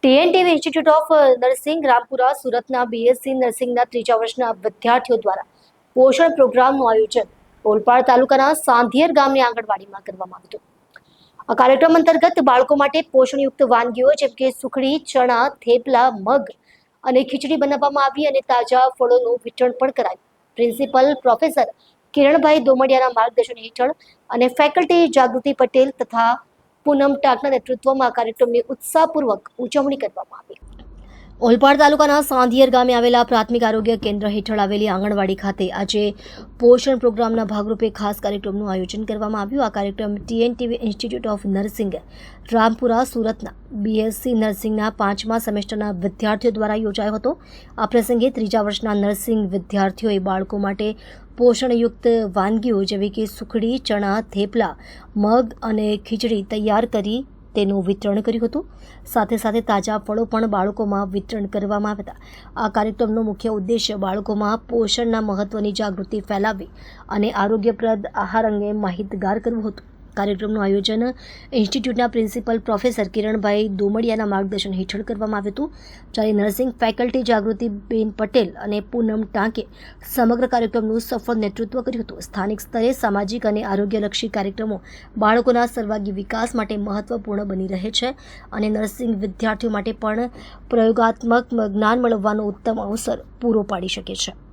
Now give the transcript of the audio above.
ટીએનટીવી institute of nursing Rampura સુરતના BSc નર્સિંગના ત્રીજા વર્ષના વિદ્યાર્થીઓ દ્વારા પોષણ પ્રોગ્રામનું આયોજન ઓલપાડ તાલુકાના સાંધિયર ગામની આંગણવાડીમાં કરવામાં આવ્યું હતું। આ કાર્યક્રમ અંતર્ગત બાળકો માટે પોષણયુક્ત વાનગીઓ જેમ કે સુખડી, ચણા, થેપલા, મગ અને ખીચડી બનાવવામાં આવી અને તાજા ફળોનું વિતરણ પણ કરાયું। પ્રિન્સિપલ પ્રોફેસર કિરણભાઈ દોમડિયાના માર્ગદર્શન હેઠળ અને ફેકલ્ટી જાગૃતિ પટેલ તથા પૂનમ ટાંકના નેતૃત્વમાં આ કાર્યક્રમની ઉત્સાહપૂર્વક ઉજવણી કરવામાં આવી। ઓલપાડ તાલુકાના સાંધિયર ગામે આવેલા પ્રાથમિક આરોગ્ય કેન્દ્ર હેઠળ આવેલી આંગણવાડી ખાતે આજે પોષણ પ્રોગ્રામના ભાગરૂપે ખાસ કાર્યક્રમનું આયોજન કરવામાં આવ્યું। આ કાર્યક્રમ ટીએનટીવી ઇન્સ્ટિટ્યૂટ ઓફ નર્સિંગ રામપુરા સુરતના બીએસસી નર્સિંગના 5મા સેમેસ્ટરના વિદ્યાર્થીઓ દ્વારા યોજાયો હતો। આ પ્રસંગે ત્રીજા વર્ષના નર્સિંગ વિદ્યાર્થીઓએ બાળકો માટે પોષણયુક્ત વાનગીઓ જેવી કે સુખડી, ચણા, થેપલા, મગ અને ખીચડી તૈયાર કરી તેનું વિતરણ કર્યું હતું। સાથે સાથે તાજા ફળો પણ બાળકોમાં વિતરણ કરવામાં આવ્યા હતા। આ કાર્યક્રમનો મુખ્ય ઉદ્દેશ્ય બાળકોમાં પોષણના મહત્વની જાગૃતિ ફેલાવવી અને આરોગ્યપ્રદ આહાર અંગે માહિતગાર કરવું હતું। કાર્યક્રમનું આયોજન ઇન્સ્ટિટ્યૂટના પ્રિન્સિપલ પ્રોફેસર કિરણભાઈ દોમડિયાના માર્ગદર્શન હેઠળ કરવામાં આવ્યું હતું। જ્યારે નર્સિંગ ફેકલ્ટી જાગૃતિબેન પટેલ અને પૂનમ ટાંકે સમગ્ર કાર્યક્રમનું સફળ નેતૃત્વ કર્યું હતું। સ્થાનિક સ્તરે સામાજિક અને આરોગ્યલક્ષી કાર્યક્રમો બાળકોના સર્વાંગી વિકાસ માટે મહત્વપૂર્ણ બની રહે છે અને નર્સિંગ વિદ્યાર્થીઓ માટે પણ પ્રયોગાત્મક જ્ઞાન મેળવવાનો ઉત્તમ અવસર પૂરો પાડી શકે છે।